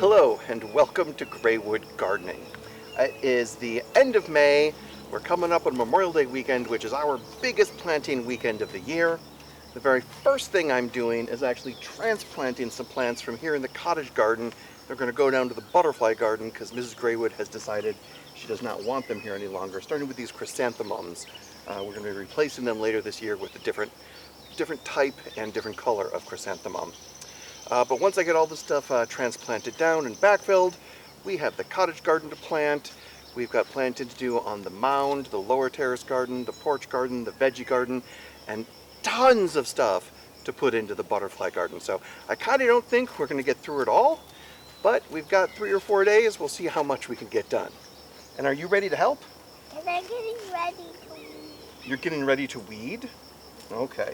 Hello and welcome to Greywood Gardening. It is the end of May. We're coming up on Memorial Day weekend, which is our biggest planting weekend of the year. The very first thing I'm doing is actually transplanting some plants from here in the cottage garden. They're going to go down to the butterfly garden because Mrs. Greywood has decided she does not want them here any longer, starting with these chrysanthemums. We're going to be replacing them later this year with a different type and different color of chrysanthemum. But once I get all this stuff transplanted down and backfilled, we have the cottage garden to plant. We've got planting to do on the mound, the lower terrace garden, the porch garden, the veggie garden, and tons of stuff to put into the butterfly garden. So I kind of don't think we're going to get through it all, but we've got 3 or 4 days. We'll see how much we can get done. And are you ready to help? And I'm getting ready to weed. You're getting ready to weed? Okay.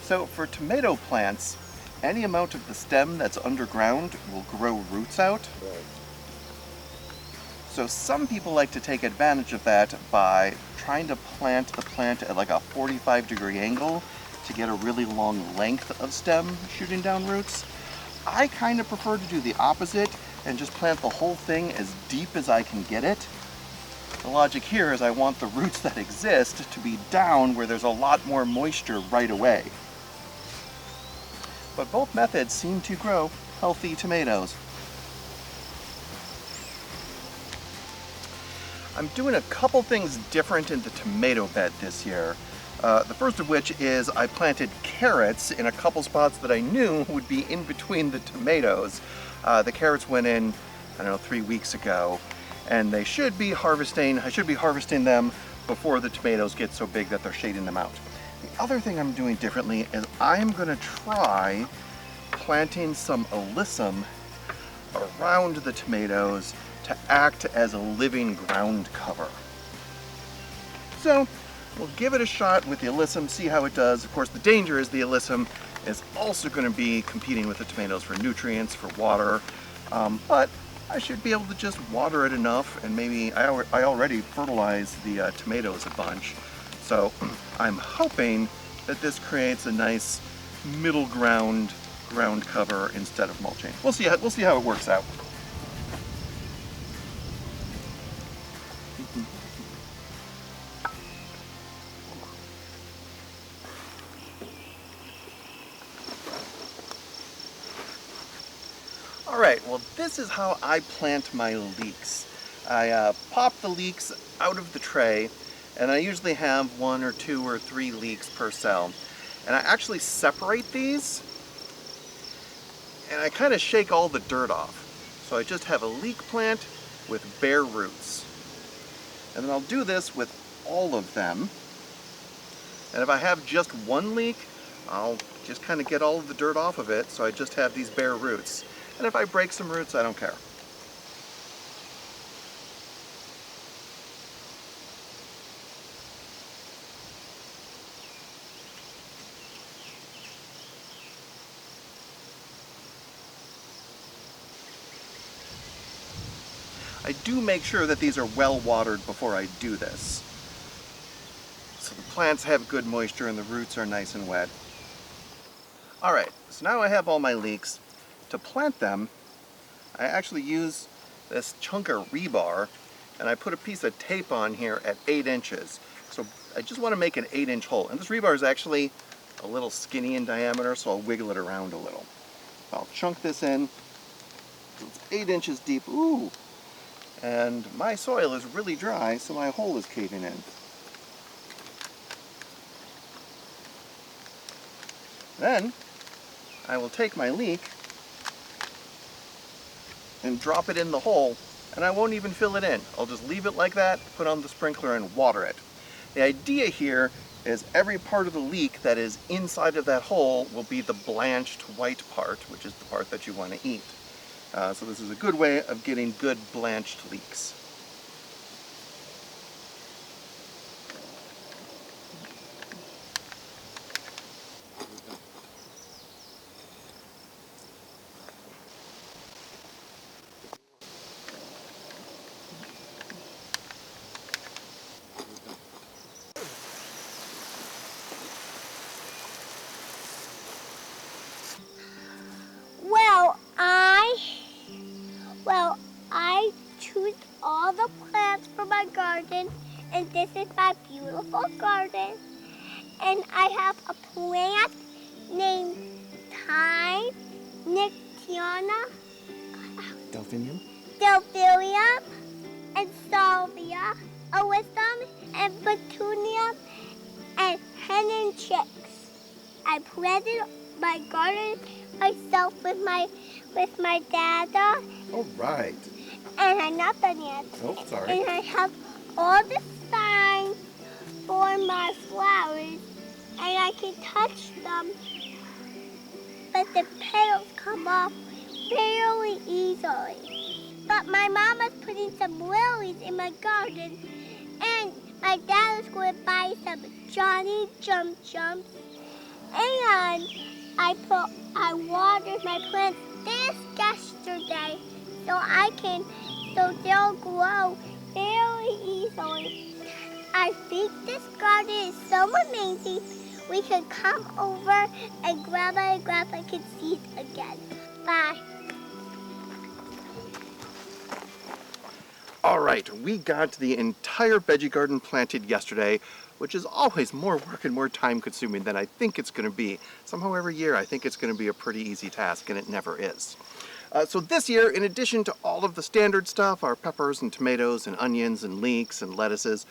So for tomato plants, any amount of the stem that's underground will grow roots out. Right. So some people like to take advantage of that by trying to plant the plant at like a 45-degree angle to get a really long length of stem shooting down roots. I kind of prefer to do the opposite and just plant the whole thing as deep as I can get it. The logic here is I want the roots that exist to be down where there's a lot more moisture right away. But both methods seem to grow healthy tomatoes. I'm doing a couple things different in the tomato bed this year. The first of which is I planted carrots in a couple spots that I knew would be in between the tomatoes. The carrots went in, I don't know, 3 weeks ago, and I should be harvesting them before the tomatoes get so big that they're shading them out. The other thing I'm doing differently is I'm going to try planting some alyssum around the tomatoes to act as a living ground cover. So we'll give it a shot with the alyssum, see how it does. Of course, the danger is the alyssum is also going to be competing with the tomatoes for nutrients, for water, but I should be able to just water it enough, and maybe I already fertilized the tomatoes a bunch. So I'm hoping that this creates a nice middle ground cover instead of mulching. We'll see how it works out. All right, well, this is how I plant my leeks. I pop the leeks out of the tray, and I usually have 1 or 2 or 3 leeks per cell. And I actually separate these, and I kind of shake all the dirt off. So I just have a leek plant with bare roots. And then I'll do this with all of them. And if I have just 1 leek, I'll just kind of get all of the dirt off of it, so I just have these bare roots. And if I break some roots, I don't care. I do make sure that these are well watered before I do this, so the plants have good moisture and the roots are nice and wet. All right, so now I have all my leeks. To plant them, I actually use this chunk of rebar, and I put a piece of tape on here at 8 inches. So I just want to make an 8-inch hole. And this rebar is actually a little skinny in diameter, so I'll wiggle it around a little. I'll chunk this in. It's 8 inches deep. Ooh! And my soil is really dry, so my hole is caving in. Then I will take my leek and drop it in the hole, and I won't even fill it in. I'll just leave it like that, put on the sprinkler and water it. The idea here is every part of the leek that is inside of that hole will be the blanched white part, which is the part that you want to eat. So this is a good way of getting good blanched leeks. I choose all the plants for my garden, and this is my beautiful garden. And I have a plant named Thyme, Nyctiana, Delphinium? Delphinium, and Salvia, Alyssum, and Petunia, and hen and chicks. I planted my garden myself with my dada. All right. And I'm not done yet. Oh, sorry. And I have all the signs for my flowers, and I can touch them, but the petals come off fairly easily. But my mama's putting some lilies in my garden, and my dad is going to buy some Johnny Jump Jumps, and I watered my plants this yesterday, so they'll grow very easily. I think this garden is so amazing. We should come over and Grandma can see it again. Bye. All right, we got the entire veggie garden planted yesterday, which is always more work and more time consuming than I think it's going to be. Somehow every year I think it's going to be a pretty easy task, and it never is. So this year, in addition to all of the standard stuff, our peppers and tomatoes and onions and leeks and lettuces,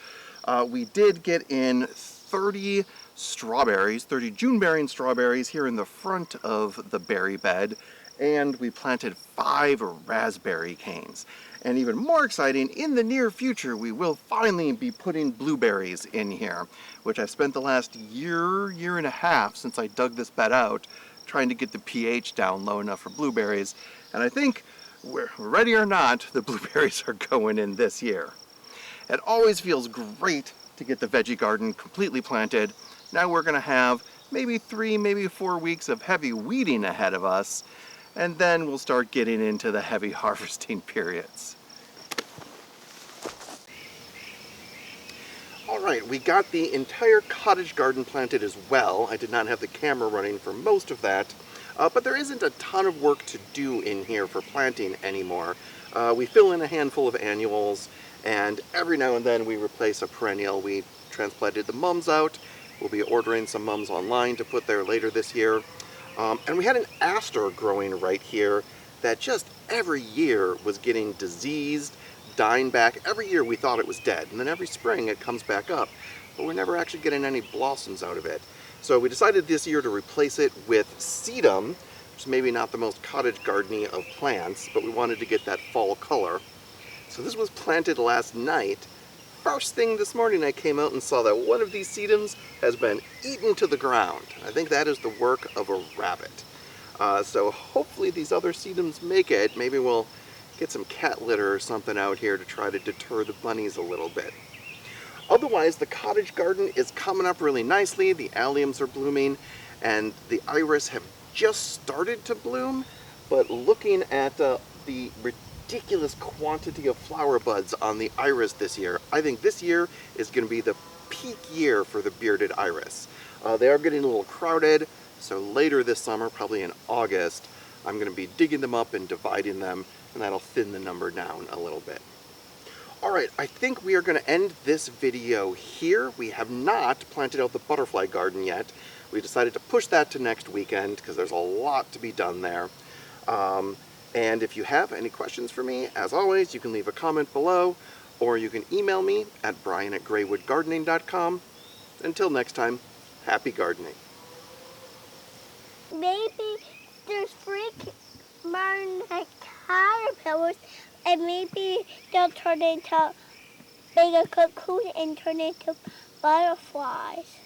we did get in 30 strawberries, 30 June-bearing strawberries here in the front of the berry bed, and we planted 5 raspberry canes. And even more exciting, in the near future, we will finally be putting blueberries in here, which I've spent the last year and a half since I dug this bed out, trying to get the pH down low enough for blueberries. And I think, ready or not, the blueberries are going in this year. It always feels great to get the veggie garden completely planted. Now we're going to have maybe 3, maybe 4 weeks of heavy weeding ahead of us, and then we'll start getting into the heavy harvesting periods. All right, we got the entire cottage garden planted as well. I did not have the camera running for most of that, but there isn't a ton of work to do in here for planting anymore. We fill in a handful of annuals, and every now and then we replace a perennial. We transplanted the mums out. We'll be ordering some mums online to put there later this year. And we had an aster growing right here that just every year was getting diseased, dying back. Every year we thought it was dead, and then every spring it comes back up, but we're never actually getting any blossoms out of it. So we decided this year to replace it with sedum, which is maybe not the most cottage garden-y of plants, but we wanted to get that fall color. So this was planted last night. First thing this morning I came out and saw that one of these sedums has been eaten to the ground. I think that is the work of a rabbit. So hopefully these other sedums make it. Maybe we'll get some cat litter or something out here to try to deter the bunnies a little bit. Otherwise, the cottage garden is coming up really nicely. The alliums are blooming, and the iris have just started to bloom, but looking at the ridiculous quantity of flower buds on the iris this year, I think this year is going to be the peak year for the bearded iris. They are getting a little crowded, So later this summer, probably in August, I'm going to be digging them up and dividing them, and that'll thin the number down a little bit. Alright, I think we are going to end this video here. We have not planted out the butterfly garden yet. We decided to push that to next weekend because there's a lot to be done there. And if you have any questions for me, as always, you can leave a comment below, or you can email me at brian@greywoodgardening.com. Until next time, happy gardening. Maybe there's more like caterpillars, and maybe they'll turn into make a cocoon and turn into butterflies.